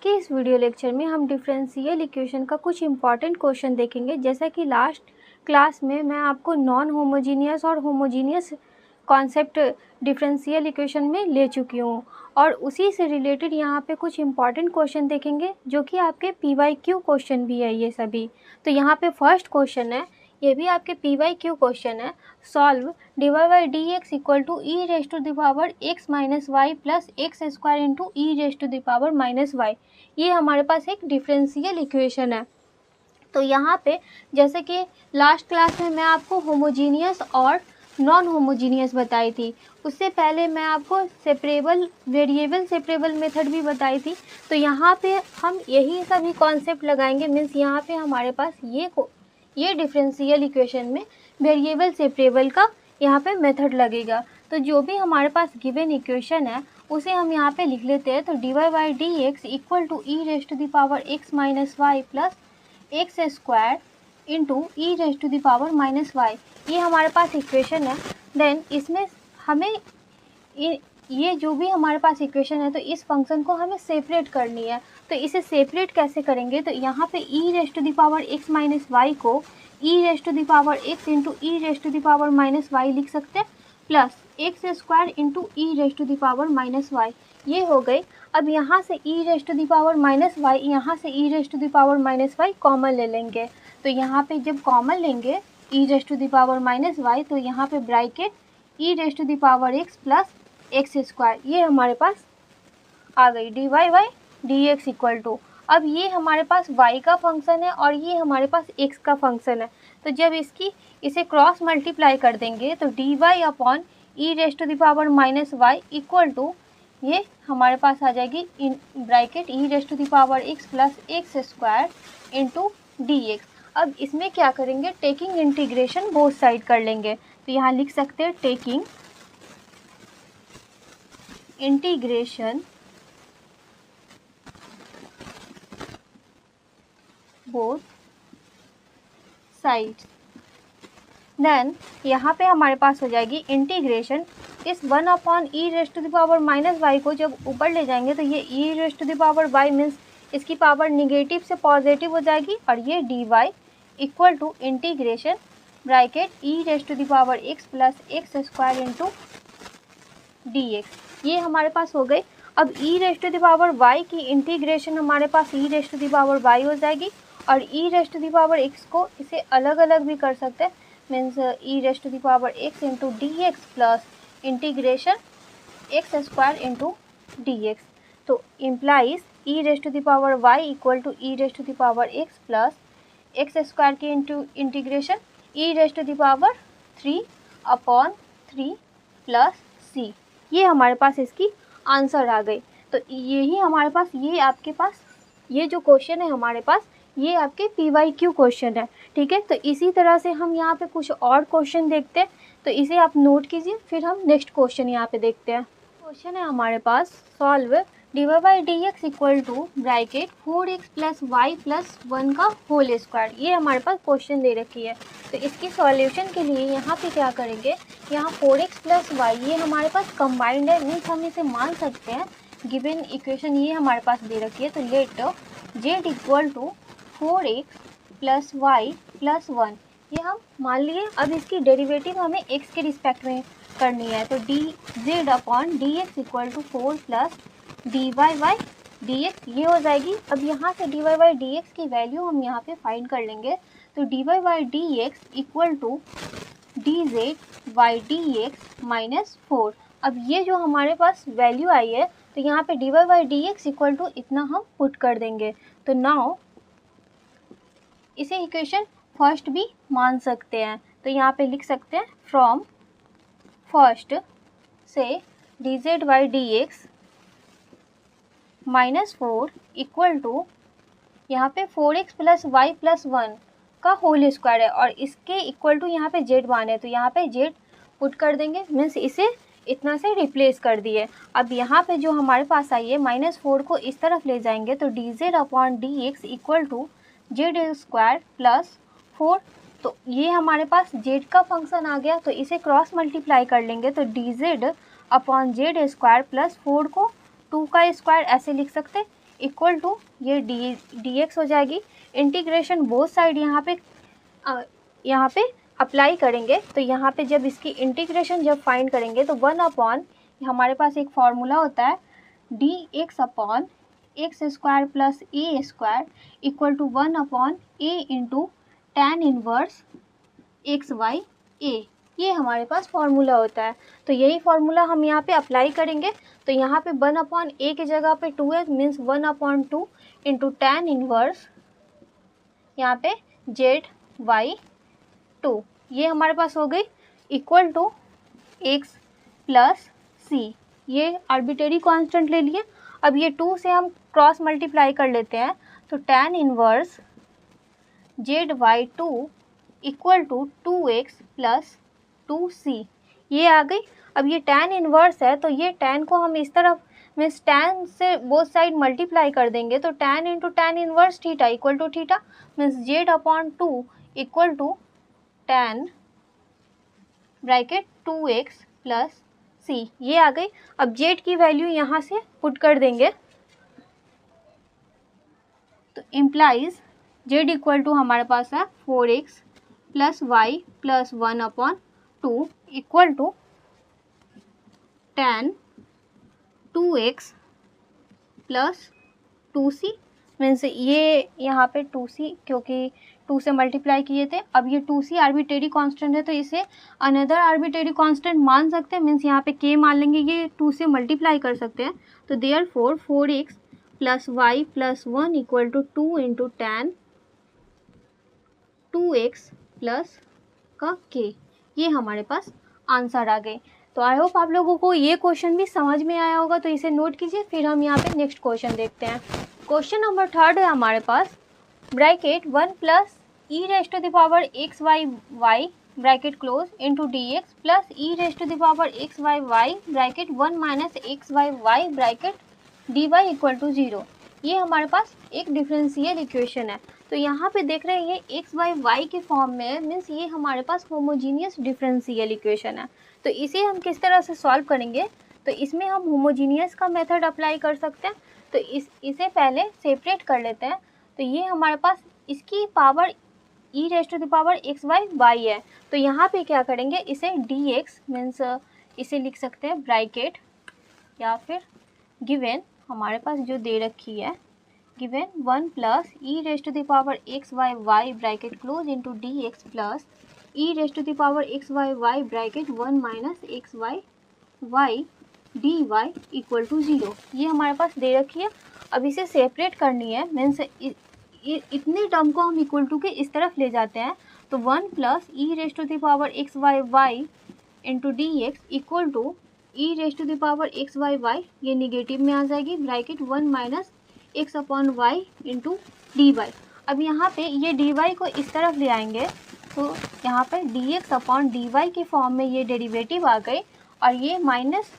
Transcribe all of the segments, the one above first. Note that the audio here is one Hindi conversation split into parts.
के इस वीडियो लेक्चर में हम डिफरेंशियल इक्वेशन का कुछ इम्पॉर्टेंट क्वेश्चन देखेंगे। जैसा कि लास्ट क्लास में मैं आपको नॉन होमोजीनियस और होमोजीनियस कॉन्सेप्ट डिफरेंशियल इक्वेशन में ले चुकी हूँ और उसी से रिलेटेड यहाँ पे कुछ इम्पॉर्टेंट क्वेश्चन देखेंगे जो कि आपके PYQ क्वेश्चन भी है ये सभी। तो यहाँ पे फर्स्ट क्वेश्चन है, ये भी आपके PYQ क्वेश्चन है। Solve dy/dx equal to e⁻x minus Y plus X square into e⁻ minus Y. ये हमारे पास एक डिफरेंशियल इक्वेशन है। तो यहाँ पे जैसे कि लास्ट क्लास में मैं आपको होमोजीनियस और नॉन होमोजीनियस बताई थी, उससे पहले मैं आपको सेपरेबल वेरिएबल सेपरेबल मेथड भी बताई थी। तो यहाँ पे हम यही सभी कॉन्सेप्ट लगाएंगे। मीन्स यहाँ पे हमारे पास ये डिफरेंशियल इक्वेशन में वेरिएबल सेपरेबल का यहाँ पे मेथड लगेगा। तो जो भी हमारे पास गिवन इक्वेशन है उसे हम यहाँ पे लिख लेते हैं। तो dy/dx equal to e⁻x minus Y plus X square into e⁻ minus Y, ये हमारे पास इक्वेशन है। देन इसमें हमें ये जो भी हमारे पास इक्वेशन है तो इस फंक्शन को हमें सेपरेट करनी है। तो इसे सेपरेट कैसे करेंगे? तो यहाँ पे e⁻x माइनस वाई को e⁻x into e⁻ minus Y लिख सकते हैं plus X square into e⁻ minus Y, ये हो गई। अब यहाँ से e⁻ माइनस वाई, यहाँ से e⁻ माइनस वाई कॉमन ले लेंगे। तो यहाँ पे जब कॉमन लेंगे e⁻ माइनस वाई तो यहाँ पे bracket e⁻x plus X square, ये हमारे पास आ गई dy/dx इक्वल टू। अब ये हमारे पास y का फंक्शन है और ये हमारे पास x का फंक्शन है। तो जब इसे क्रॉस मल्टीप्लाई कर देंगे तो dy/e⁻ minus Y equal to ये हमारे पास आ जाएगी in bracket e⁻x plus X square into dx। अब इसमें क्या करेंगे? टेकिंग इंटीग्रेशन बोथ साइड कर लेंगे। तो यहाँ लिख सकते हैं taking integration both sides. Then यहाँ पे हमारे पास हो जाएगी इंटीग्रेशन इस 1/e⁻ माइनस वाई को जब ऊपर ले जाएंगे तो ये e⁻y मीन्स इसकी पावर निगेटिव से पॉजिटिव हो जाएगी और ये dy equal to integration bracket e⁻x plus X square into dx, ये हमारे पास हो गई। अब e⁻y की इंटीग्रेशन हमारे पास e⁻y हो जाएगी और e⁻x को इसे अलग अलग भी कर सकते हैं। Means e⁻x into dx plus integration X square into dx। तो implies e⁻y equal to e⁻x plus X square की इंटीग्रेशन e⁻3/3 प्लस c, ये हमारे पास इसकी आंसर आ गई। तो यही हमारे पास ये आपके पास ये जो क्वेश्चन है हमारे पास ये आपके PYQ क्वेश्चन है। ठीक है, तो इसी तरह से हम यहाँ पे कुछ और क्वेश्चन देखते हैं। तो इसे आप नोट कीजिए, फिर हम नेक्स्ट क्वेश्चन यहाँ पे देखते हैं। क्वेश्चन है हमारे पास solve dy/dx equal to bracket 4x plus Y plus 1 का होल स्क्वायर, ये हमारे पास क्वेश्चन दे रखी है। तो इसकी सॉल्यूशन के लिए यहाँ पे क्या करेंगे? यहाँ 4x प्लस वाई ये हमारे पास कंबाइंड है, मीन्स हम इसे मान सकते हैं गिवन इक्वेशन ये हमारे पास दे रखी है। तो let z equal to 4x plus Y plus 1, ये हम मान लिए। अब इसकी डेरिवेटिव हमें x के रिस्पेक्ट में करनी है। तो dz/dx equal to 4 plus dy/dx, ये हो जाएगी। अब यहाँ से dy/dx की वैल्यू हम यहाँ पे फाइंड कर लेंगे। तो dy/dx equal to dz/dx minus 4। अब ये जो हमारे पास वैल्यू आई है तो यहाँ पे dy/dx इक्वल टू इतना हम पुट कर देंगे। तो नाउ इसे इक्वेशन फर्स्ट भी मान सकते हैं। तो यहाँ पे लिख सकते हैं फ्रॉम फर्स्ट से dz/dx माइनस 4 इक्वल टू यहाँ पे 4x प्लस वाई प्लस 1 का होल स्क्वायर है और इसके इक्वल टू यहाँ पे z मान है। तो यहाँ पे z पुट कर देंगे, मीन्स इसे इतना से रिप्लेस कर दिए। अब यहाँ पे जो हमारे पास आई है -4 को इस तरफ ले जाएंगे तो dz/dx equal to z square plus 4। तो ये हमारे पास z का फंक्शन आ गया। तो इसे क्रॉस मल्टीप्लाई कर लेंगे तो dz/z स्क्वायर प्लस 4 को 2 का स्क्वायर ऐसे लिख सकते हैं इक्वल टू ये डी एक्स हो जाएगी। इंटीग्रेशन बोथ साइड यहाँ पे अप्लाई करेंगे, तो यहाँ पे जब इसकी इंटीग्रेशन जब फाइंड करेंगे तो 1 अपॉन हमारे पास एक फॉर्मूला होता है D x upon x square plus a square equal to 1 upon a into tan inverse x y a. ये हमारे पास फॉर्मूला होता है। तो यही फॉर्मूला हम यहाँ पे अप्लाई करेंगे। तो यहाँ पे 1 अपॉन ए की जगह पे 2 means 1 upon 2 into tan inverse यहाँ पे जेड वाई 2, ये हमारे पास हो गई इक्वल टू एक्स प्लस सी। ये आर्बिट्रेरी कांस्टेंट ले लिए। अब ये 2 से हम क्रॉस मल्टीप्लाई कर लेते हैं, तो tan inverse Z Y 2 equal to 2x plus 2c, ये आ गई। अब ये tan इनवर्स है, तो ये tan को हम इस तरफ मीन्स tan से बोथ साइड मल्टीप्लाई कर देंगे, तो tan into tan inverse theta equal to theta means Z upon 2 equal to tan bracket 2x plus c, ये आ गई। अब जेड की वैल्यू यहाँ से पुट कर देंगे, तो इम्प्लाइज जेड इक्वल टू हमारे पास है 4x plus Y plus 1 upon 2 equal to tan 2x plus 2c means ये यहाँ पे 2c क्योंकि 2 से मल्टीप्लाई किए थे। अब ये 2c आर्बिट्रेरी कांस्टेंट है, तो इसे अनदर आर्बिट्रेरी कांस्टेंट मान सकते हैं, मीन्स यहाँ पे k मान लेंगे, ये 2 से मल्टीप्लाई कर सकते हैं। तो therefore 4x plus Y plus 1 equal to 2 into tan 2x plus का k, ये हमारे पास आंसर आ गए। तो आई होप आप लोगों को ये क्वेश्चन भी समझ में आया होगा, तो इसे नोट कीजिए। फिर हम यहाँ पे नेक्स्ट क्वेश्चन देखते हैं। क्वेश्चन नंबर 3 है हमारे पास bracket 1 plus E rest to the power x Y Y bracket close into D x plus E rest to the power x Y Y bracket 1 minus x Y Y bracket d Y equal to 0। ये हमारे पास एक डिफरेंशियल इक्वेशन है। तो यहाँ पे देख रहे हैं ये एक्स वाई वाई के फॉर्म में है, मीन्स ये हमारे पास होमोजीनियस डिफरेंशियल इक्वेशन है। तो इसे हम किस तरह से सॉल्व करेंगे, तो इसमें हम होमोजीनियस का मेथड अप्लाई कर सकते हैं। तो इसे पहले सेपरेट कर लेते हैं। तो ये हमारे पास इसकी power E rest to the power x Y Y है। तो यहाँ पे क्या करेंगे, इसे डी एक्स मीन्स इसे लिख सकते हैं ब्रैकेट या फिर गिवन हमारे पास जो दे रखी है given 1 plus E rest to the power x Y Y bracket close into D x plus E rest to the power x Y Y bracket 1 minus x Y Y D Y equal to 0। ये हमारे पास दे रखी है। अब इसे सेपरेट करनी है, मीन्स इतने टर्म को हम इक्वल टू के इस तरफ ले जाते हैं। तो 1 plus E raised to the power x Y Y into D x equal to E raised to the power x Y Y, ये निगेटिव में आ जाएगी bracket 1 minus X upon Y into D Y. अब यहाँ पे ये डी वाई को इस तरफ ले आएंगे, तो यहाँ पे D x upon D Y के फॉर्म में ये डेरिवेटिव आ गए, और ये minus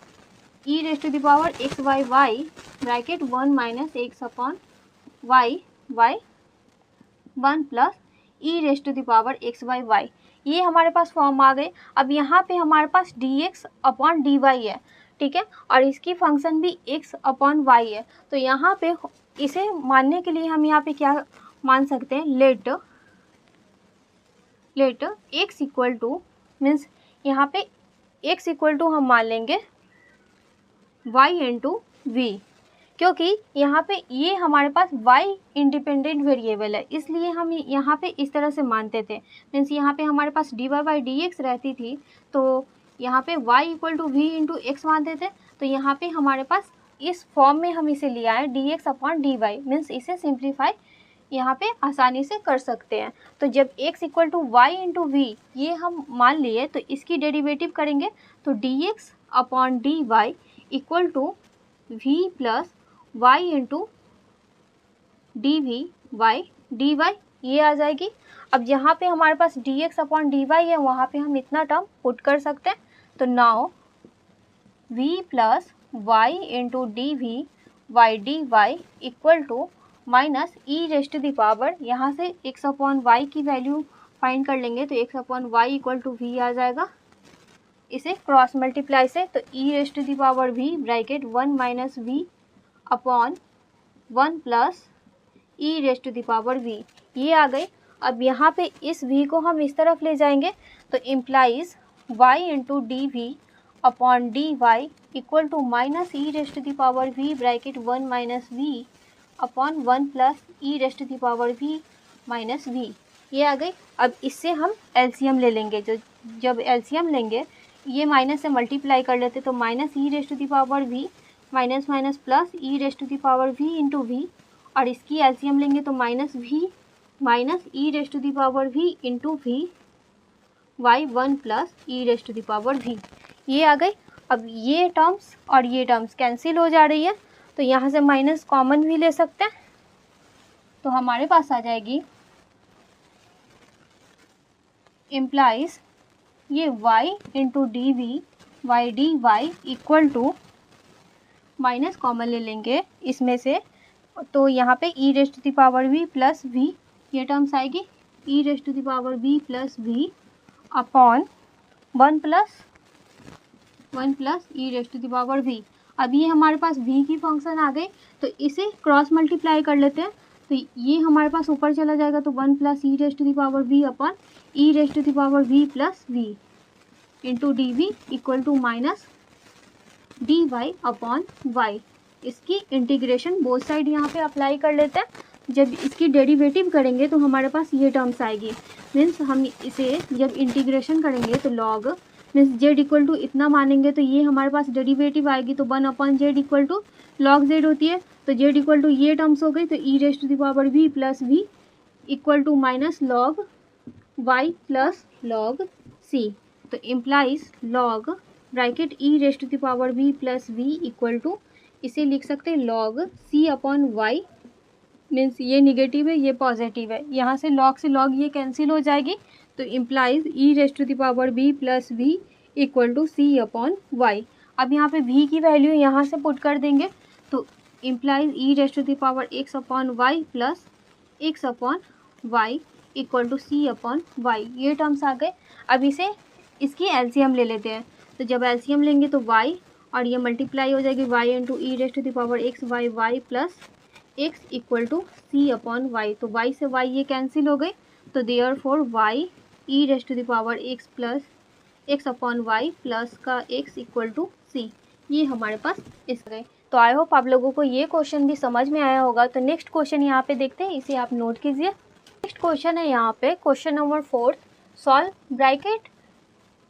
E raised to the power x Y Y bracket 1 minus X upon Y Y 1 plus E raised to the power x Y Y, ये हमारे पास फॉर्म आ गए। अब यहाँ पे हमारे पास d x upon D y है, ठीक है, और इसकी फंक्शन भी एक्स अपॉन वाई है। तो यहाँ पे इसे मानने के लिए हम यहाँ पे क्या मान सकते हैं, let X equal to means यहाँ पे एक्स इक्वल टू हम मान लेंगे वाई इंटू वी, क्योंकि यहाँ पे ये हमारे पास y इंडिपेंडेंट वेरिएबल है, इसलिए हम यहाँ पे इस तरह से मानते थे। मीन्स यहाँ पे हमारे पास d y by D x रहती थी, तो यहाँ पे y equal to v into x मानते थे। तो यहाँ पे हमारे पास इस फॉर्म में हम इसे लिया है D x upon D Y, means इसे सिंप्लीफाई यहाँ पे आसानी से कर सकते हैं। तो जब x equal to y into v ये हम मान लिए, तो इसकी डेरिवेटिव करेंगे, तो d x upon D Y equal to v plus y into D we Y D y, ये आ जाएगी। अब यहाँ पे हमारे पास d x upon D y है, वहाँ पे हम इतना टर्म पुट कर सकते हैं। तो now v plus y into D we Y D Y equal to minus E rest to the power, यहाँ से x अपॉन वाई की वैल्यू फाइंड कर लेंगे, तो x upon Y equal to v आ जाएगा। इसे क्रॉस मल्टीप्लाई से, तो e rest to the power v bracket 1 minus we upon 1 plus E rest to the power v, ये आ गई। अब यहाँ पे इस v को हम इस तरफ ले जाएंगे तो implies y into D we upon D Y equal to minus E rest to the power v bracket 1 minus we upon 1 plus E rest to the power v minus V, ये आ गई। अब इससे हम एलसीएम ले लेंगे, जब एलसीएम लेंगे ये माइनस से मल्टीप्लाई कर लेते तो minus E rest to the power v minus minus plus E rest to the power v into V, और इसकी एलसीएम लेंगे तो minus v minus E rest to the power v into V Y 1 plus E rest to the power v, ये आ गई। अब ये टर्म्स और ये टर्म्स कैंसिल हो जा रही है तो यहाँ से माइनस कॉमन भी ले सकते हैं, तो हमारे पास आ जाएगी इम्प्लाइज ये y into D we Y D Y equal to minus common ले लेंगे इसमें से, तो यहाँ पे e rest to the power v plus v, ये टर्म्स आएगी e rest to the power v plus we upon 1 plus E rest to the power v। अब ये हमारे पास v की फंक्शन आ गई तो इसे क्रॉस मल्टीप्लाई कर लेते हैं, तो ये हमारे पास ऊपर चला जाएगा तो 1 plus E rest to the power v upon E rest to the power v plus V into D V equal to minus D Y upon Y. इसकी इंटीग्रेशन बोथ साइड यहाँ पे अप्लाई कर लेते हैं, जब इसकी डेरिवेटिव करेंगे तो हमारे पास ये टर्म्स आएगी, मीन्स हम इसे जब इंटीग्रेशन करेंगे तो log means Z equal to इतना मानेंगे तो ये हमारे पास डेरिवेटिव आएगी तो 1 upon z equal to log z होती है, तो जेड इक्वल टू ये टर्म्स हो गई तो e rest to the power we plus we equal to minus log y plus log c, तो implies log bracket e rest to the power we plus we equal to, इसे लिख सकते हैं log c upon y, means ये निगेटिव है ये पॉजिटिव है, यहाँ से लॉग ये कैंसिल हो जाएगी तो implies E rest to the power we plus we equal to C upon Y. अब यहाँ पे v की वैल्यू यहाँ से पुट कर देंगे तो implies E rest to the power x upon Y plus x upon Y equal to C upon Y, ये टर्म्स आ गए। अब इसे इसकी एलसीएम ले लेते हैं, तो जब एलसीएम लेंगे तो y और ये मल्टीप्लाई हो जाएगी y into E rest to the power x Y Y plus x equal to C upon Y, तो y से y ये कैंसिल हो गई तो therefore y E rest to the power x plus x upon Y plus का x इक्वल टू सी, ये हमारे पास इस गए। तो आई होप आप लोगों को ये क्वेश्चन भी समझ में आया होगा। तो नेक्स्ट क्वेश्चन यहाँ पे देखते हैं, इसे आप नोट कीजिए। नेक्स्ट क्वेश्चन है यहाँ पे question number 4, solve bracket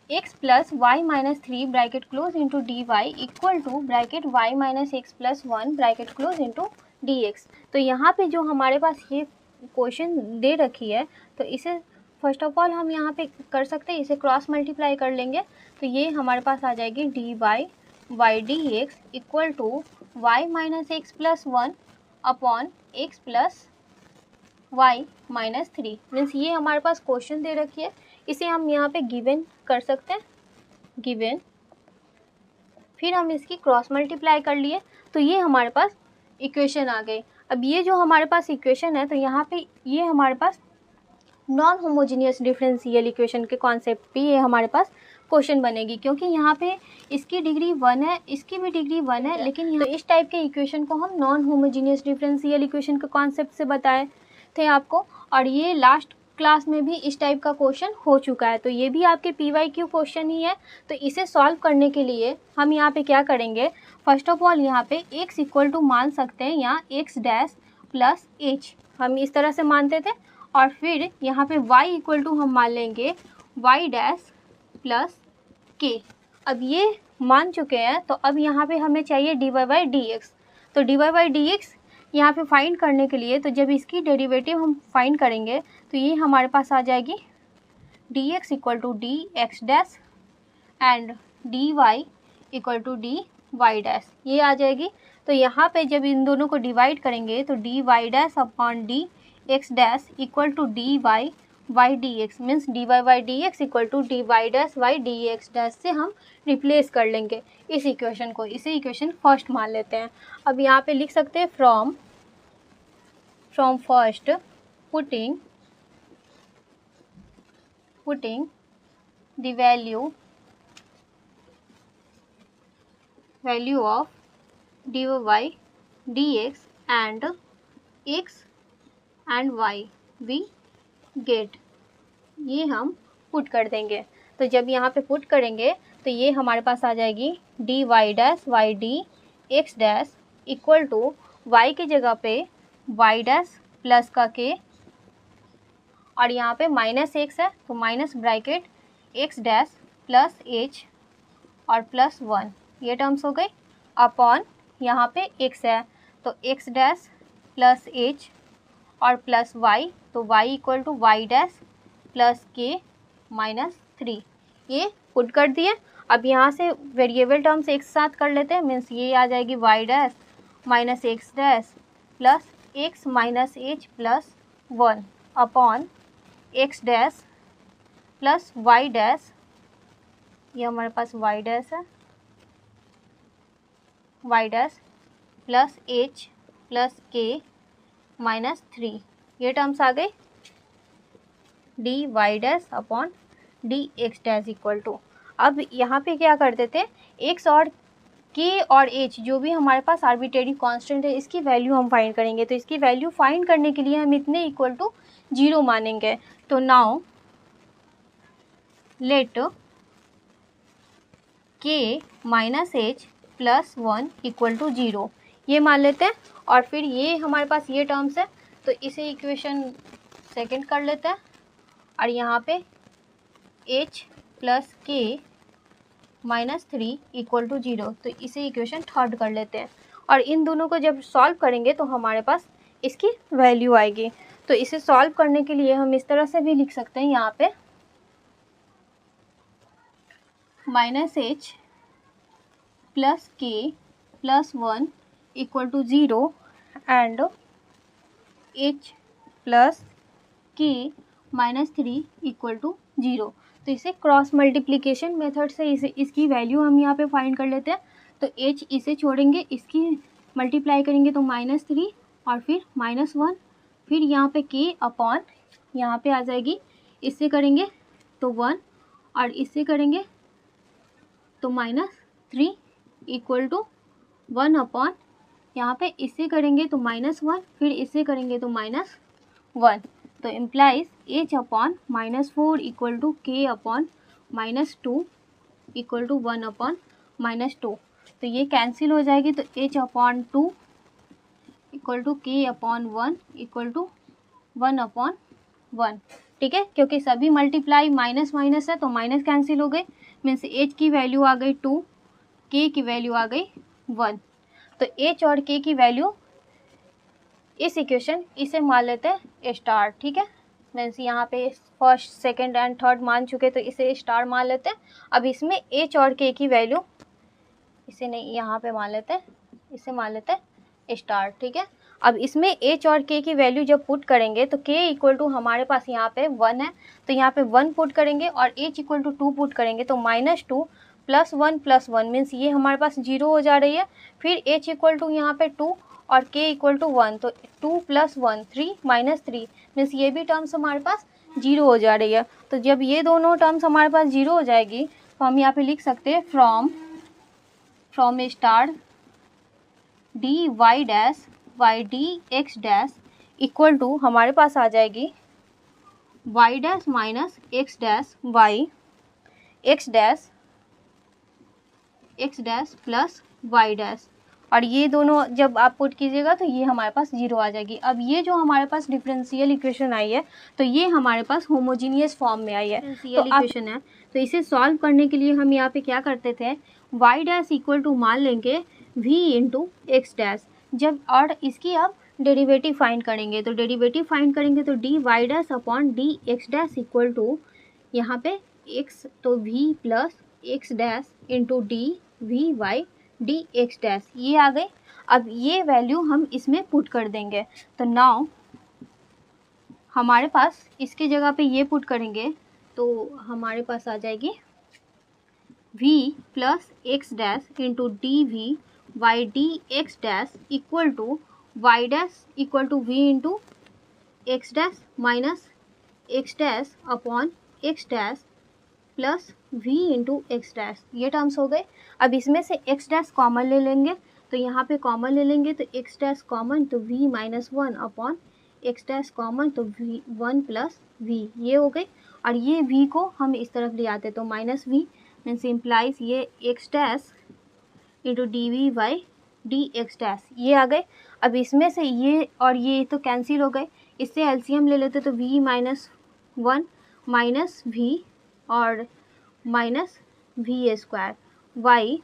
x plus Y minus 3 bracket close into D Y equal to bracket Y minus X plus 1 bracket close into D X. तो यहाँ पे जो हमारे पास ये क्वेश्चन दे रखी है तो इसे फर्स्ट ऑफ ऑल हम यहाँ पे कर सकते हैं, इसे क्रॉस मल्टीप्लाई कर लेंगे तो ये हमारे पास आ जाएगी D Y Y D x equal to Y minus X plus 1 upon X plus Y minus 3, means ये हमारे पास क्वेश्चन दे रखी है, इसे हम यहाँ पे गिवन कर सकते हैं, गिवन, फिर हम इसकी क्रॉस मल्टीप्लाई कर लिए तो ये हमारे पास इक्वेशन आ गई। अब ये जो हमारे पास इक्वेशन है तो यहाँ पे ये हमारे पास नॉन होमोजीनियस डिफरेंशियल इक्वेशन के कॉन्सेप्ट पे ये हमारे पास क्वेश्चन बनेगी, क्योंकि यहाँ पे इसकी डिग्री 1 है, इसकी भी डिग्री 1 है, लेकिन तो इस टाइप के इक्वेशन को हम नॉन होमोजीनियस डिफरेंशियल इक्वेशन के कॉन्सेप्ट से बताए थे आपको, और ये लास्ट क्लास में भी इस टाइप का क्वेश्चन हो चुका है, तो ये भी आपके PYQ क्वेश्चन ही है। तो इसे सॉल्व करने के लिए हम यहाँ पे क्या करेंगे, फर्स्ट ऑफ ऑल यहाँ पे x इक्वल टू मान सकते हैं यहाँ x डैश प्लस h, हम इस तरह से मानते थे, और फिर यहाँ पे y इक्वल टू हम मान लेंगे y डैश प्लस k। अब ये मान चुके हैं तो अब यहाँ पे हमें चाहिए dy बाई dx, तो dy बाई dx यहाँ पे फाइंड करने के लिए तो जब इसकी डेरिवेटिव हम फाइंड करेंगे तो ये हमारे पास आ जाएगी dx equal to D x dash and dy equal to D Y dash, ये आ जाएगी। तो यहाँ पे जब इन दोनों को डिवाइड करेंगे तो D Y dash upon D x dash equal to D Y Y D X, means D Y Y D x equal to D Y dash Y D x dash से हम रिप्लेस कर लेंगे इस इक्वेशन को, इसे इक्वेशन फर्स्ट मान लेते हैं। अब यहाँ पे लिख सकते हैं from first putting the value of dy dx and x and y we get, ये हम पुट कर देंगे। तो जब यहाँ पे पुट करेंगे तो ये हमारे पास आ जाएगी D Y dash Y D x dash equal to Y की जगह पे वाई डैश प्लस का के, और यहाँ पे माइनस एक्स है तो minus bracket x dash plus H और प्लस 1, ये टर्म्स हो गई, अपॉन यहाँ पे x है तो x डैश प्लस एच और प्लस y, तो y equal to Y dash plus K minus 3, ये पुट कर दिए। अब यहाँ से वेरिएबल टर्म्स एक साथ कर लेते हैं, मीन्स ये आ जाएगी Y dash minus x dash plus x minus H plus 1 upon x dash plus Y dash, ये हमारे पास वाई डैश है, Y dash plus H plus K minus 3, ये टर्म्स आ गए D Y dash upon D x dash equal to. अब यहाँ पे क्या कर देते हैं, एक्स और के और एच जो भी हमारे पास आर्बिट्रेरी कांस्टेंट है इसकी वैल्यू हम फाइंड करेंगे। तो इसकी वैल्यू फाइंड करने के लिए हम इतने इक्वल टू 0 मानेंगे। तो now let K minus H plus 1 equal to 0, ये मान लेते हैं। और फिर ये हमारे पास ये टर्म्स है तो इसे इक्वेशन सेकंड कर लेते हैं, और यहाँ पे h plus K minus 3 equal to 0, तो इसे इक्वेशन थर्ड कर लेते हैं। और इन दोनों को जब सॉल्व करेंगे तो हमारे पास इसकी वैल्यू आएगी। तो इसे सॉल्व करने के लिए हम इस तरह से भी लिख सकते हैं, यहाँ पे minus H plus K plus 1 equal to 0 and h plus K minus 3 equal to 0। तो इसे क्रॉस मल्टीप्लिकेशन मेथड से इसकी वैल्यू हम यहाँ पे फाइंड कर लेते हैं। तो h इसे छोड़ेंगे, इसकी मल्टीप्लाई करेंगे तो माइनस 3 और फिर माइनस 1, फिर यहाँ पे k अपॉन यहाँ पे आ जाएगी, इससे करेंगे तो 1 और इससे करेंगे तो माइनस 3 इक्वल टू 1 अपॉन यहाँ पे इससे करेंगे तो माइनस 1, फिर इससे करेंगे तो माइनस 1। तो implies h upon minus 4 equal to k upon minus 2 equal to 1 upon minus 2। तो ये कैंसिल हो जाएगी, तो h upon 2 equal to k upon 1 equal to 1 upon 1। ठीक है, क्योंकि सभी मल्टीप्लाई माइनस माइनस है तो माइनस कैंसिल हो गए, मीन्स h की वैल्यू आ गई 2, k की वैल्यू आ गई 1। तो h और k की वैल्यू इस इक्वेशन इसे मान लेते हैं स्टार। ठीक है, मीन्स यहाँ पे फर्स्ट सेकंड एंड थर्ड मान चुके तो इसे स्टार मान लेते हैं। अब इसमें h और k की वैल्यू इसे नहीं यहाँ पे मान लेते हैं, इसे मान लेते हैं स्टार। ठीक है, अब इसमें h और k की वैल्यू जब पुट करेंगे तो k इक्वल टू हमारे पास यहाँ पे 1 है तो यहाँ पे 1 पुट करेंगे, और h इक्वल टू 2 पुट करेंगे तो माइनस 2 प्लस 1 मीन्स ये हमारे पास 0 हो जा रही है। फिर h इक्वल टू यहाँ पे 2 और k इक्वल टू 1, तो 2 प्लस 1 3 माइनस 3 मीन्स ये भी टर्म्स हमारे पास 0 हो जा रही है। तो जब ये दोनों टर्म्स हमारे पास 0 हो जाएगी तो हम यहाँ पे लिख सकते हैं from A star D Y dash Y D x dash equal to हमारे पास आ जाएगी Y dash minus x dash Y x dash plus Y dash, और ये दोनों जब आप पुट कीजिएगा तो ये हमारे पास 0 आ जाएगी। अब ये जो हमारे पास डिफरेंशियल इक्वेशन आई है तो ये हमारे पास होमोजीनियस फॉर्म में आई है, तो इक्वेशन है। तो इसे सॉल्व करने के लिए हम यहाँ पे क्या करते थे, वाई डैश इक्वल टू मान लेंगे v इंटू एक्स डैश, जब और इसकी अब डेरिवेटिव फाइंड करेंगे तो डेरिवेटिव फाइंड करेंगे तो D Y dash upon D x dash equal to यहाँ पे x तो v plus x dash into D we Y D x dash, ये आ गए। अब ये वैल्यू हम इसमें पुट कर देंगे। तो नाउ हमारे पास इसके जगह पे ये पुट करेंगे तो हमारे पास आ जाएगी v plus x dash into D we Y D x dash equal to Y dash equal to v into x dash minus x dash upon x dash plus v into x dash, ये टर्म्स हो गए। अब इसमें से एक्स डैश कॉमन ले लेंगे तो यहाँ पे कॉमन ले लेंगे तो एक्स डैश कॉमन तो v minus one upon x dash common तो v वन प्लस v, ये हो गई। और ये v को हम इस तरफ ले आते तो माइनस v मीन्स इम्प्लाइज ये x dash into D V by D x dash, ये आ गए। अब इसमें से ये और ये तो कैंसिल हो गए, इससे एलसीएम ले लेते तो v minus one minus v और minus v square y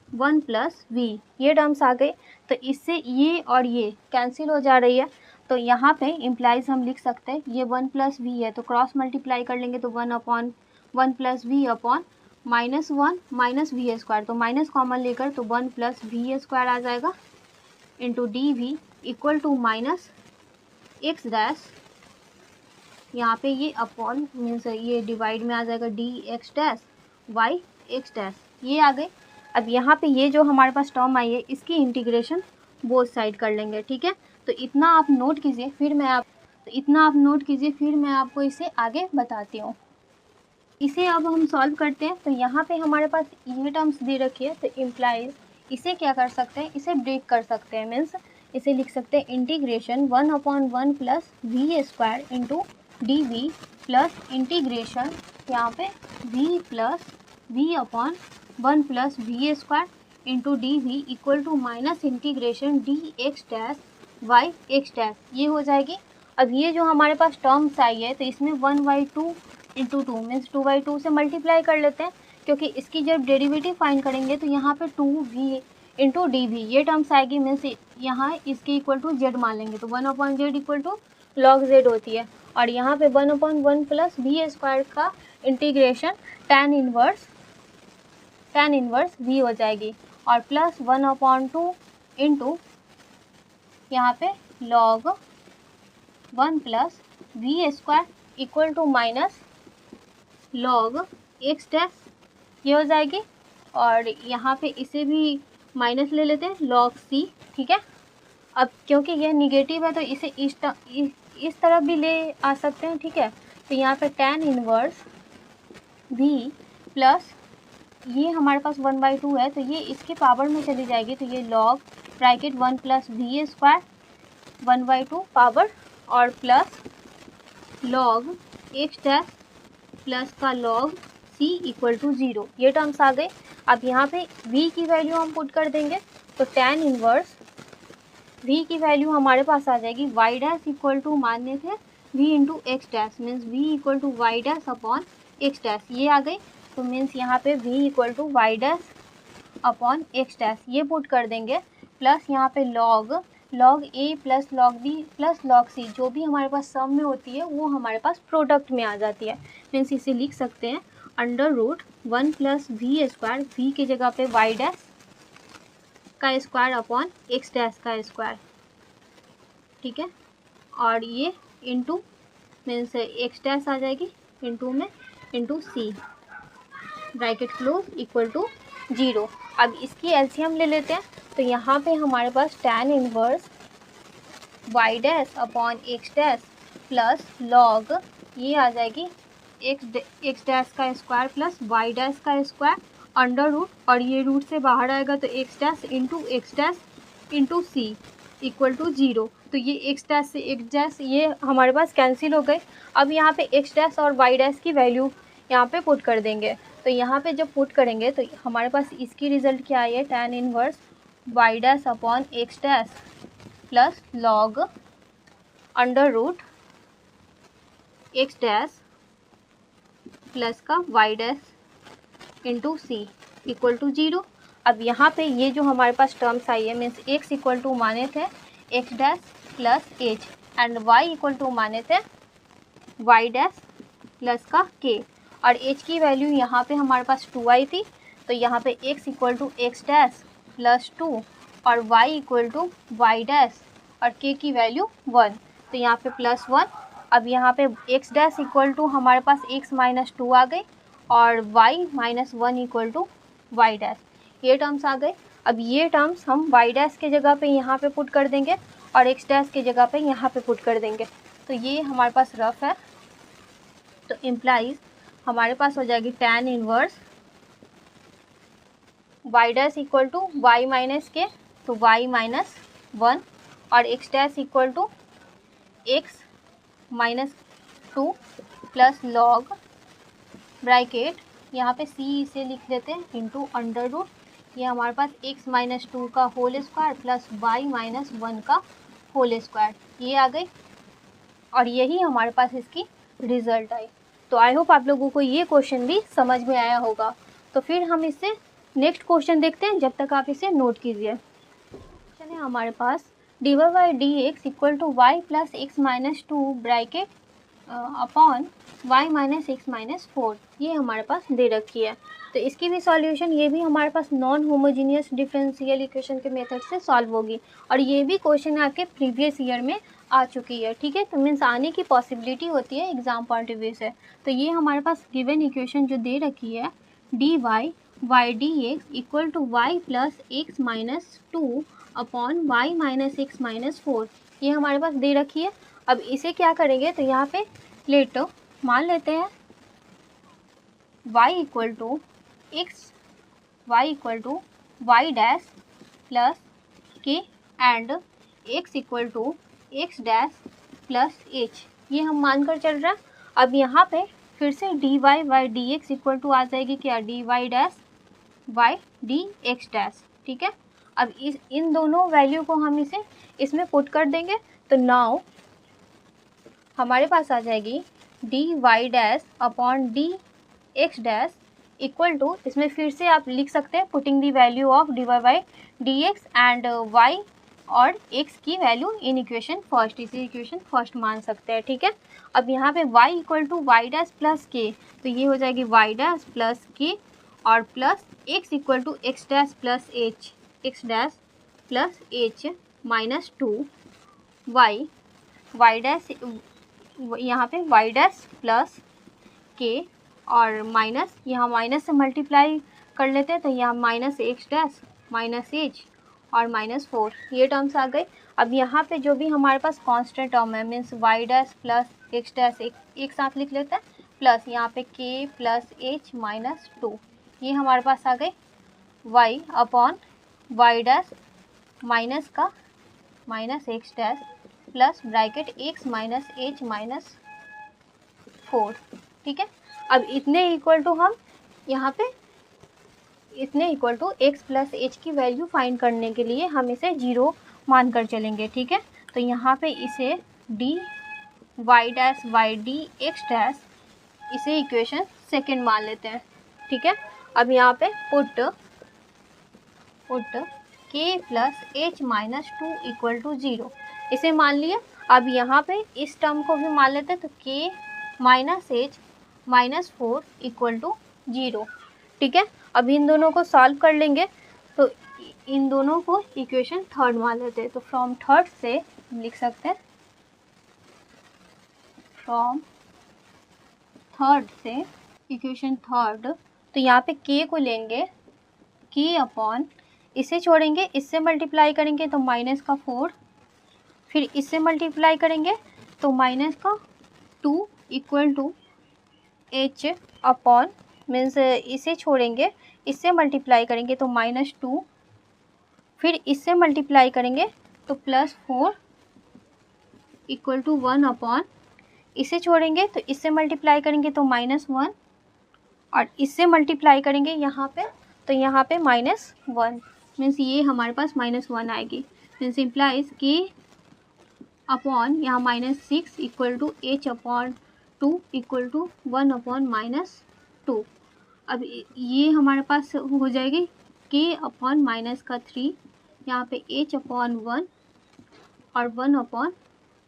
one plus v, ये टर्म्स आ गए। तो इससे ये और ये कैंसिल हो जा रही है, तो यहाँ पे इम्प्लाइज हम लिख सकते हैं ये वन प्लस वी है तो क्रॉस मल्टीप्लाई कर लेंगे तो one upon one plus we upon minus one minus we square, तो माइनस कॉमन लेकर तो वन प्लस वी स्क्वायर आ जाएगा into D V equal to minus x dash, यहाँ पे ये अपॉन मीन्स ये डिवाइड में आ जाएगा D x dash Y x dash, ये आ गए। अब यहाँ पे ये जो हमारे पास टर्म आई है इसकी इंटीग्रेशन बोथ साइड कर लेंगे, ठीक है। तो इतना आप नोट कीजिए, फिर मैं आपको इसे आगे बताती हूँ। इसे अब हम सॉल्व करते हैं। तो यहाँ पे हमारे पास ये टर्म्स दे रखी है, तो इम्प्लाइज इसे क्या कर सकते हैं, इसे ब्रेक कर सकते हैं, मीन्स इसे लिख सकते हैं integration one upon one plus we square into D V plus integration यहाँ पे v plus we upon one plus we square into D V equal to minus integration D x dash Y x dash, ये हो जाएगी। अब ये जो हमारे पास टर्म्स आई है तो इसमें one by two into two means two by two से मल्टीप्लाई कर लेते हैं, क्योंकि इसकी जब डेरिवेटिव फाइंड करेंगे तो यहाँ पे two v into D v ये टर्म्स आएगी, मीन्स यहाँ इसके इक्वल टू जेड मान लेंगे तो one upon z equal to log z होती है। और यहाँ पे one upon one plus we square का इंटीग्रेशन टैन इनवर्स वी हो जाएगी और plus one upon two into यहाँ पे log one plus we square equal to minus log x dash, ये हो जाएगी। और यहाँ पे इसे भी माइनस ले लेते हैं लॉग सी, ठीक है। अब क्योंकि यह निगेटिव है तो इसे इस तरफ भी ले आ सकते हैं, ठीक है। तो यहाँ पे टैन इनवर्स v प्लस ये हमारे पास वन बाई टू है तो ये इसके पावर में चली जाएगी, तो ये log bracket one plus we square one by two power और plus log x dash plus का log c equal to zero, ये टर्म्स आ गए। अब यहाँ पे v की वैल्यू हम पुट कर देंगे तो टैन इनवर्स v की वैल्यू हमारे पास आ जाएगी y डैश इक्वल टू मानने थे v into x dash means v equal to Y dash upon x dash, ये आ गई। तो मीन्स यहाँ पे v equal to Y dash upon x dash ये पुट कर देंगे, प्लस यहाँ पे log a plus log b plus log c जो भी हमारे पास सम में होती है वो हमारे पास प्रोडक्ट में आ जाती है। मीन्स इसे लिख सकते हैं under root one plus we square, v की जगह पे वाई डैश का स्क्वायर अपॉन एक्स डैश का स्क्वायर, ठीक है। और ये इंटू मीन्स एक्स डैश आ जाएगी इंटू में into c bracket close equal to zero. अब इसकी एलसीएम ले लेते हैं तो यहाँ पे हमारे पास tan inverse y dash upon x dash plus log ये आ जाएगी एक्स डैश का स्क्वायर प्लस वाई डैश का स्क्वायर अंडर रूट, और ये रूट से बाहर आएगा तो x dash into c equal to zero. तो ये एक्स डैश से एक्स डैश ये हमारे पास कैंसिल हो गए। अब यहाँ पे एक्स डैश और वाई डैश की वैल्यू यहाँ पे पुट कर देंगे, तो यहाँ पे जब पुट करेंगे तो हमारे पास इसकी रिज़ल्ट क्या आई है, tan inverse y dash upon x dash plus log under root x dash plus का y dash into c equal to zero. अब यहाँ पे ये जो हमारे पास टर्म्स आई है मीन्स एक्स इक्वल टू माने थे x dash plus h and y equal to माने थे वाई डैश प्लस का के, और एच की वैल्यू यहाँ पे हमारे पास टू आई थी तो यहाँ पे x equal to x dash plus two और y equal to Y dash और के की वैल्यू वन, तो यहाँ पे प्लस वन। अब यहाँ पे एक्स डैश इक्वल टू हमारे पास एक्स माइनस टू आ गई और y minus one equal to Y dash, ये टर्म्स आ गए। अब ये टर्म्स हम वाई डैश के जगह पे यहाँ पे पुट कर देंगे और एक्स डैश के जगह पे यहाँ पे पुट कर देंगे, तो ये हमारे पास रफ है। तो इम्प्लाइज हमारे पास हो जाएगी tan inverse y dash equal to Y minus k, तो वाई माइनस 1, और x dash equal to x minus 2 plus log bracket, यहाँ पे सी इसे लिख लेते हैं इंटू अंडर रूट, ये हमारे पास x माइनस 2 का whole square plus y minus 1 का होल स्क्वायर, ये आ गई, और यही हमारे पास इसकी रिजल्ट आई। तो आई होप आप लोगों को ये क्वेश्चन भी समझ में आया होगा। तो फिर हम इससे नेक्स्ट क्वेश्चन देखते हैं, जब तक आप इसे नोट कीजिए। क्वेश्चन है हमारे पास d y by D x equal to y plus x minus 2 bracket upon y minus x minus 4, ये हमारे पास दे रखी है। तो इसकी भी सॉल्यूशन, ये भी हमारे पास नॉन होमोजीनियस डिफरेंशियल इक्वेशन के मेथड से सॉल्व होगी, और ये भी क्वेश्चन आपके प्रीवियस ईयर में आ चुकी है, ठीक है। तो मीन्स आने की पॉसिबिलिटी होती है एग्जाम पॉइंट ऑफ व्यू से। तो ये हमारे पास गिवन इक्वेशन जो दे रखी है d Y Y D x equal to y plus x minus 2 upon y minus x minus 4, ये हमारे पास दे रखी है। अब इसे क्या करेंगे, तो यहाँ पे लेटो मान लेते हैं y equal to x, y equal to Y dash plus k and x equal to x dash plus h, ये हम मानकर चल रहे हैं। अब यहाँ पे फिर से d y by D x equal to आ जाएगी क्या, d Y dash Y D x dash, ठीक है। अब इन दोनों वैल्यू को हम इसे इसमें पुट कर देंगे, तो नाउ हमारे पास आ जाएगी D Y dash upon D x dash equal to, इसमें फिर से आप लिख सकते हैं putting the value of d y by D x and y और एक्स की वैल्यू इन इक्वेशन फर्स्ट, इसी इक्वेशन फर्स्ट मान सकते हैं, ठीक है। अब यहाँ पे y equal to Y dash plus k, तो ये हो जाएगी वाई डैश प्लस के और plus x equal to x dash plus h, x dash plus h minus 2 y dash, यहाँ पे वाई डैश प्लस के और माइनस, यहाँ माइनस से मल्टीप्लाई कर लेते हैं, तो यहाँ minus x dash minus H और माइनस 4, ये टर्म्स आ गए। अब यहाँ पे जो भी हमारे पास कांस्टेंट टर्म है means y dash plus x dash एक साथ लिख लेते हैं, प्लस यहाँ पे के प्लस एच माइनस 2, ये हमारे पास आ गए y upon y dash minus का minus x dash plus bracket x minus h minus 4, ठीक है। अब इतने इक्वल टू हम यहाँ पे इतने equal to x plus h की वैल्यू फाइंड करने के लिए हम इसे 0 मान कर चलेंगे, ठीक है। तो यहाँ पे इसे d Y dash Y D x dash, इसे इक्वेशन सेकेंड मान लेते हैं, ठीक है। अब यहाँ पे put k plus h minus 2 equal to 0, इसे मान लिए। अब यहाँ पे इस टर्म को भी मान लेते हैं, तो k minus h minus 4 equal to 0, ठीक है। अब इन दोनों को सॉल्व कर लेंगे, तो इन दोनों को इक्वेशन थर्ड मान लेते हैं। तो फ्रॉम थर्ड से हम लिख सकते हैं, फ्रॉम थर्ड से इक्वेशन थर्ड, तो यहाँ पे के को लेंगे, के अपॉन इसे छोड़ेंगे, इससे मल्टीप्लाई करेंगे तो माइनस का 4, फिर इससे मल्टीप्लाई करेंगे तो माइनस का 2 equal to h upon means इसे छोड़ेंगे, इससे मल्टीप्लाई करेंगे तो माइनस 2, फिर इससे मल्टीप्लाई करेंगे तो प्लस 4 इक्वल टू 1 अपॉन, इसे छोड़ेंगे तो इससे मल्टीप्लाई करेंगे तो माइनस 1, और इससे मल्टीप्लाई करेंगे यहाँ पे तो यहाँ पे माइनस 1, मीन्स ये हमारे पास माइनस 1 आएगी। मीन्स इम्प्लाइज कि अपॉन यहाँ minus 6 equal to h upon 2 equal to 1 upon minus 2। अब ये हमारे पास हो जाएगी के अपॉन माइनस का 3, यहाँ पे एच अपॉन 1 और 1 अपॉन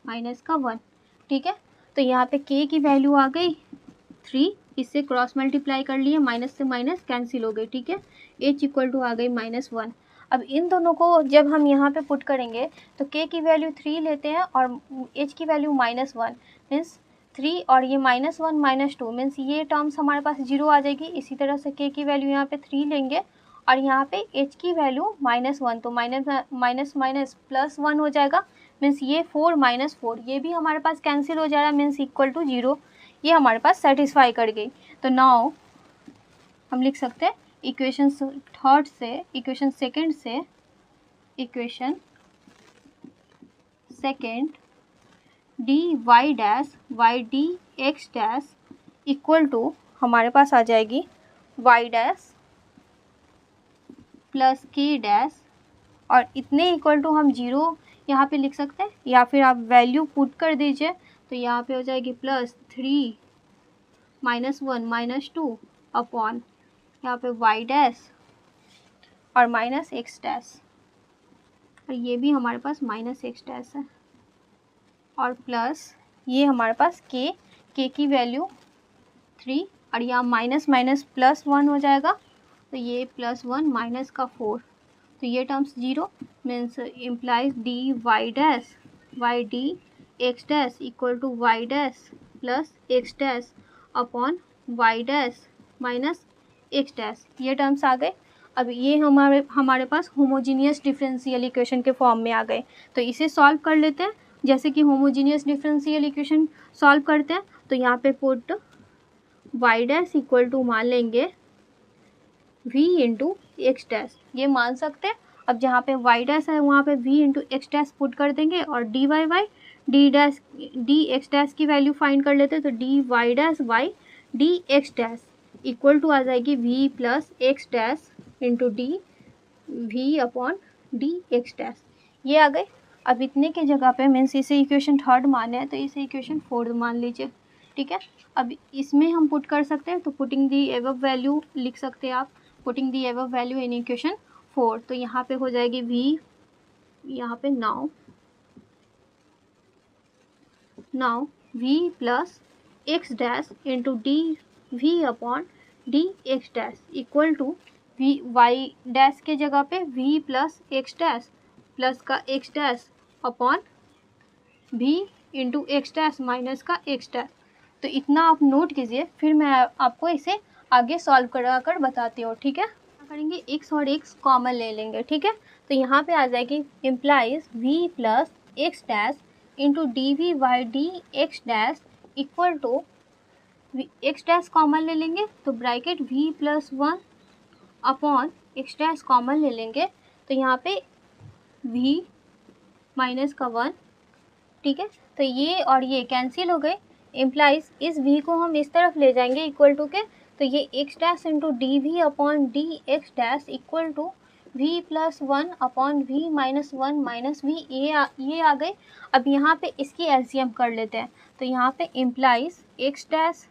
माइनस का 1, ठीक है। तो यहाँ पे के की वैल्यू आ गई 3, इससे क्रॉस मल्टीप्लाई कर लिए, माइनस से माइनस कैंसिल हो गई, ठीक है। एच इक्वल टू आ गई माइनस 1। अब इन दोनों को जब हम यहाँ पे पुट करेंगे तो के की वैल्यू 3 लेते हैं और एच की वैल्यू माइनस 1, मीन्स 3 और ये माइनस 1 माइनस 2, मीन्स ये टर्म्स हमारे पास 0 आ जाएगी। इसी तरह से के की वैल्यू यहाँ पे 3 लेंगे और यहाँ पे एच की वैल्यू माइनस 1, तो माइनस माइनस प्लस 1 हो जाएगा, मीन्स ये 4 माइनस 4, ये भी हमारे पास कैंसिल हो जा रहा है, मीन्स इक्वल टू 0, ये हमारे पास सेटिस्फाई कर गई। तो नाउ हम लिख सकते हैं इक्वेशन थर्ड से इक्वेशन सेकंड से equation second d Y dash Y D x dash equal to हमारे पास आ जाएगी Y dash plus k dash, और इतने इक्वल टू हम 0 यहाँ पे लिख सकते हैं, या फिर आप वैल्यू पुट कर दीजिए तो यहाँ पे हो जाएगी +3 -1 -2 अपॉन यहाँ पे वाई डैश और माइनस एक्स डैश, और ये भी हमारे पास माइनस एक्स डैश है, और प्लस ये हमारे पास के की वैल्यू 3, और यहाँ माइनस माइनस +1 हो जाएगा, तो ये +1 माइनस का 4, तो ये terms 0 means implies d Y dash Y D x dash equal to Y dash plus x dash upon y dash minus x dash, ये टर्म्स आ गए। अब ये हमारे पास होमोजीनियस डिफरेंशियल इक्वेशन के फॉर्म में आ गए, तो इसे सॉल्व कर लेते हैं। जैसे कि होमोजीनियस डिफरेंशियल इक्वेशन सॉल्व करते हैं तो यहाँ पे put y dash equal to मान लेंगे v इंटू एक्स डैश, ये मान सकते हैं। अब जहाँ पे y डैश है वहाँ पे v into x dash put कर देंगे, और d Y Y D x dash की वैल्यू फाइंड कर लेते हैं, तो D Y dash Y D x dash equal to आ जाएगी v plus x dash into D we upon D x dash, ये आ गए। अब इतने के जगह पे मीन्स इसे इक्वेशन थर्ड माने हैं तो इसे इक्वेशन फोर्थ मान लीजिए, ठीक है। अब इसमें हम पुट कर सकते हैं, तो पुटिंग दी एबव वैल्यू लिख सकते हैं आप, putting the above value in equation 4, तो यहाँ पे हो जाएगी v, यहाँ पे now v plus x dash into D we upon D x dash equal to v y dash के जगह पे v plus x dash plus का x dash upon v into x dash minus का एक्स डैश, तो इतना आप नोट कीजिए, फिर मैं आपको इसे आगे सॉल्व करा कर बताती हूँ, ठीक है। करेंगे x और x कॉमन ले लेंगे, ठीक है, तो यहाँ पे आ जाएगी implies v plus x dash into D we Y D x dash equal to x dash common ले लेंगे तो bracket v plus 1 upon x dash common ले लेंगे, तो यहाँ पे v माइनस का 1, ठीक है, तो ये और ये कैंसिल हो गए। इम्प्लाइज इस v को हम इस तरफ ले जाएंगे इक्वल टू के, तो ये x dash into D we upon D x dash equal to v plus 1 upon v minus 1 minus v, ये आ गए। अब यहाँ पे इसकी एलसीएम कर लेते हैं, तो यहाँ पे implies x dash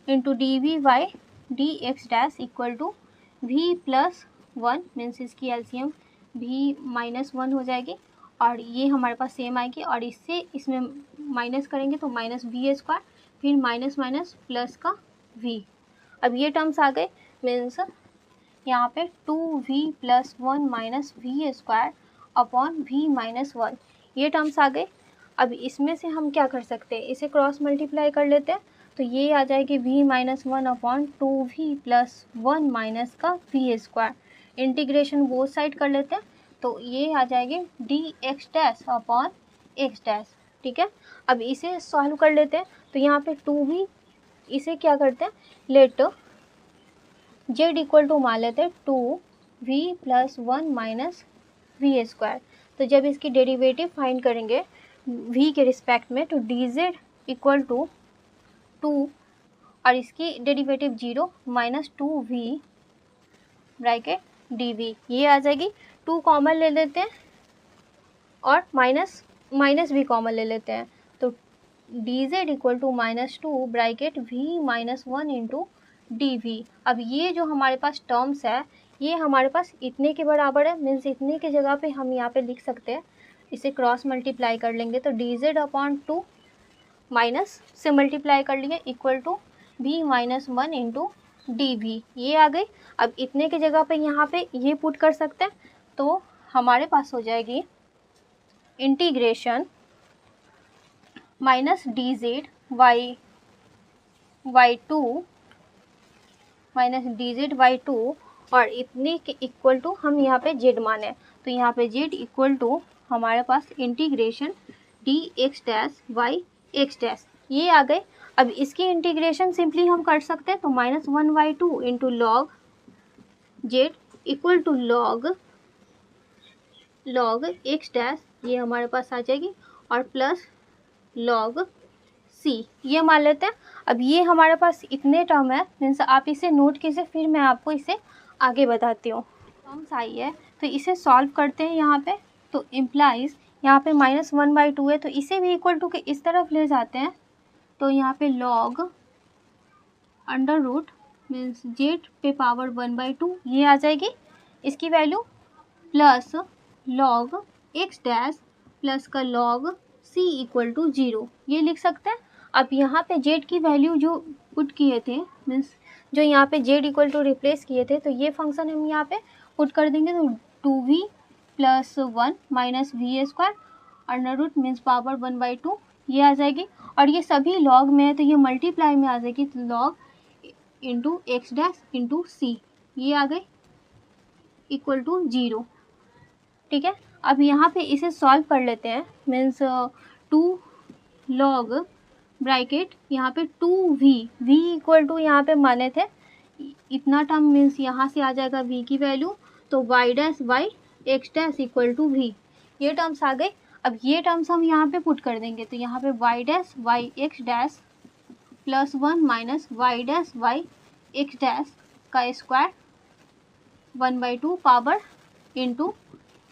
into D we Y D x dash equal to v plus 1 means इसकी एलसीएम v माइनस 1 हो जाएगी, और ये हमारे पास सेम आएगी, और इससे इसमें माइनस करेंगे तो माइनस वी स्क्वायर, फिर माइनस माइनस प्लस का v। अब ये टर्म्स आ गए मीन्स यहाँ पे 2v plus 1 minus we square upon v minus 1, ये टर्म्स आ गए। अब इसमें से हम क्या कर सकते हैं, इसे क्रॉस मल्टीप्लाई कर लेते हैं, तो ये आ जाएगी v minus 1 upon 2v plus 1 minus का v square, integration both side कर लेते हैं, तो ये आ जाएगी D x dash upon x dash, ठीक है। अब इसे सॉल्व कर लेते हैं, तो यहाँ पे 2v, इसे क्या करते हैं, लेट z इक्वल टू मान लेते हैं 2v plus 1 minus we square, तो जब इसकी डेरिवेटिव फाइंड करेंगे v के रिस्पेक्ट में, तो dz इक्वल टू 2 और इसकी derivative 0 minus 2v bracket dv, ये आ जाएगी। 2 कॉमन ले लेते हैं और माइनस भी कॉमन ले लेते हैं, तो dz equal to -2 bracket v minus 1 into d. अब ये जो हमारे पास टर्म्स है ये हमारे पास इतने के बराबर है, मीन्स इतने के जगह पे हम यहाँ पे लिख सकते हैं, इसे क्रॉस मल्टीप्लाई कर लेंगे तो dz अपॉन 2 माइनस से मल्टीप्लाई कर लिए equal to v minus 1 into d, ये आ गई। अब इतने के जगह पे यहाँ पे ये पुट कर सकते हैं, तो हमारे पास हो जाएगी integration minus dz by 2 minus dz by 2, और इतने के इक्वल टू हम यहाँ पे z माने, तो यहाँ पे z इक्वल टू हमारे पास integration D x dash Y x dash, ये आ गए। अब इसकी इंटीग्रेशन सिंपली हम कर सकते हैं, तो -1/2 into log z equal to log x dash, ये हमारे पास आ जाएगी, और प्लस लॉग सी, ये मान लेते हैं। अब ये हमारे पास इतने टर्म है, मीन्स आप इसे नोट कीजिए, फिर मैं आपको इसे आगे बताती हूँ। टर्म्स आई है तो इसे सॉल्व करते हैं यहाँ पे, तो इम्प्लाइज यहाँ पे -1/2 है, तो इसे भी इक्वल टू के इस तरफ ले जाते हैं, तो यहाँ पे log under root means z पे पावर 1/2 ये आ जाएगी इसकी वैल्यू, plus log x dash plus का लॉग सी इक्वल टू 0, ये लिख सकते हैं। अब यहाँ पे जेड की वैल्यू जो पुट किए थे, मीन्स जो यहाँ पे जेड इक्वल टू रिप्लेस किए थे, तो ये फंक्शन हम यहाँ पे पुट कर देंगे, तो 2v + 1 - v² under root means power 1/2 ये आ जाएगी, और ये सभी लॉग में है तो ये मल्टीप्लाई में आ जाएगी, तो log into x dash into c ये आ गई इक्वल टू 0। ठीक है, अब यहाँ पे इसे सॉल्व कर लेते हैं, मीन्स 2 लॉग ब्रैकेट यहाँ पे 2v इक्वल टू यहाँ पे माने थे इतना टर्म, मीन्स यहाँ से आ जाएगा v की वैल्यू, तो y dash by x dash equal to v, ये टर्म्स आ गए। अब ये टर्म्स हम यहाँ पे पुट कर देंगे, तो यहाँ पे y dash by x dash plus 1 minus y dash by x dash का square 1/2 power into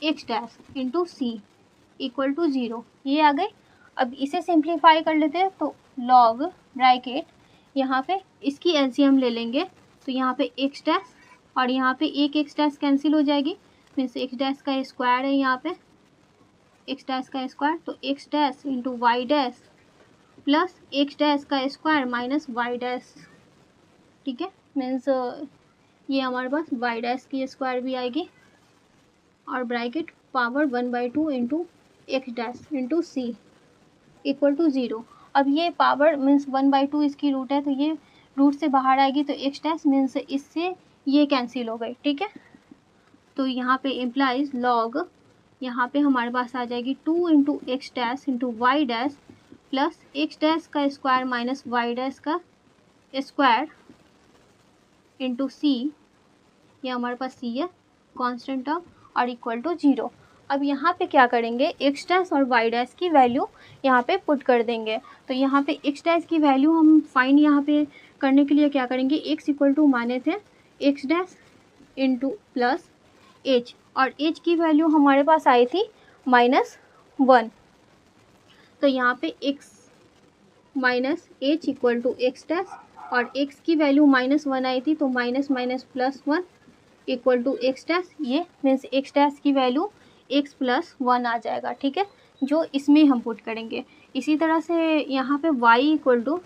x dash into c equal to 0, ये आ गई। अब इसे सिंप्लीफाई कर लेते हैं, तो लॉग ब्रैकेट यहाँ पे इसकी एलसीएम ले लेंगे, तो यहाँ पे एक्स डैश और यहाँ पे एक एक्स डैश कैंसिल हो जाएगी, मीन्स एक्स डैश का स्क्वायर है यहाँ पे एक्स डैश का स्क्वायर, तो x dash into y dash plus x dash का स्क्वायर माइनस वाई डैश। ठीक है, मीन्स ये हमारे पास वाई डैश की स्क्वायर भी आएगी, और bracket power 1/2 into x dash into c equal to 0। अब ये पावर मीन्स 1/2 इसकी रूट है, तो ये रूट से बाहर आएगी, तो एक्स डैश मीन्स इससे ये कैंसिल हो गई। ठीक है, तो यहाँ पे इम्प्लाइज लॉग यहाँ पे हमारे पास आ जाएगी 2 into x dash into y dash plus x dash का स्क्वायर माइनस वाई डैश का स्क्वायर इंटू सी, ये हमारे पास सी है कांस्टेंट टर्म, और इक्वल टू 0। अब यहाँ पे क्या करेंगे, एक्स डैश और वाई डैश की वैल्यू यहाँ पे पुट कर देंगे, तो यहाँ पे एक्स डैश की वैल्यू हम फाइंड यहाँ पे करने के लिए क्या करेंगे, एक्स इक्वल टू माने थे x dash into plus H, और एच की वैल्यू हमारे पास आई थी -1, तो यहाँ पे x minus h equal to x dash, और एक्स की वैल्यू -1 आई थी, तो minus minus +1 equal to x dash, ये मीन्स एक्स डैश की वैल्यू x + 1 आ जाएगा। ठीक है, जो इसमें हम पुट करेंगे। इसी तरह से यहाँ पे y equal to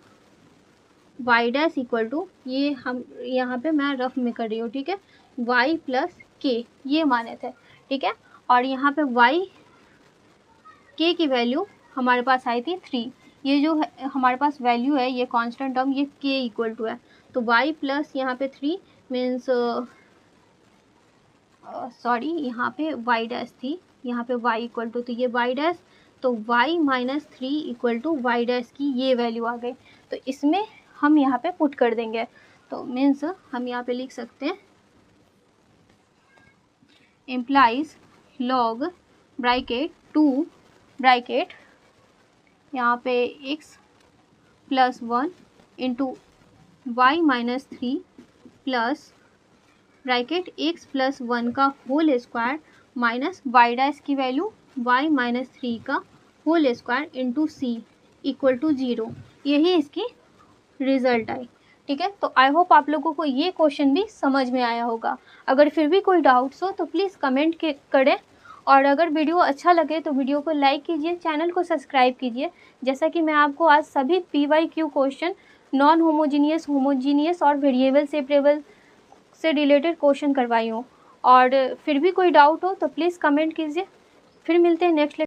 Y dash equal to, ये हम यहाँ पे मैं रफ में कर रही हूँ। ठीक है, y + k ये माने थे। ठीक है, और यहाँ पे y k की वैल्यू हमारे पास आई थी 3, ये जो है हमारे पास वैल्यू है ये कांस्टेंट टर्म, ये k इक्वल टू है, तो y प्लस यहाँ पे 3 मीन्स सॉरी यहाँ पे y डैश थी, यहाँ पे y इक्वल टू, तो ये y डैश, तो y - 3 equal to Y dash की ये वैल्यू आ गई, तो इसमें हम यहाँ पे पुट कर देंगे, तो मीन्स हम यहाँ पे लिख सकते हैं इम्प्लाइज लॉग ब्रैकेट 2 ब्रैकेट यहाँ पे x + 1 into y - 3 plus bracket x + 1 का whole square minus y dash की वैल्यू y - 3 का whole square into c equal to 0, यही इसकी रिजल्ट आई। ठीक है, तो आई होप आप लोगों को ये क्वेश्चन भी समझ में आया होगा। अगर फिर भी कोई डाउट्स हो तो प्लीज़ कमेंट करें, और अगर वीडियो अच्छा लगे तो वीडियो को लाइक कीजिए, चैनल को सब्सक्राइब कीजिए। जैसा कि मैं आपको आज सभी PYQ question non homogeneous, homogeneous और वेरिएबल सेपरेबल से रिलेटेड क्वेश्चन करवाई हूँ, और फिर भी कोई डाउट हो तो प्लीज़ कमेंट कीजिए। फिर मिलते हैं नेक्स्ट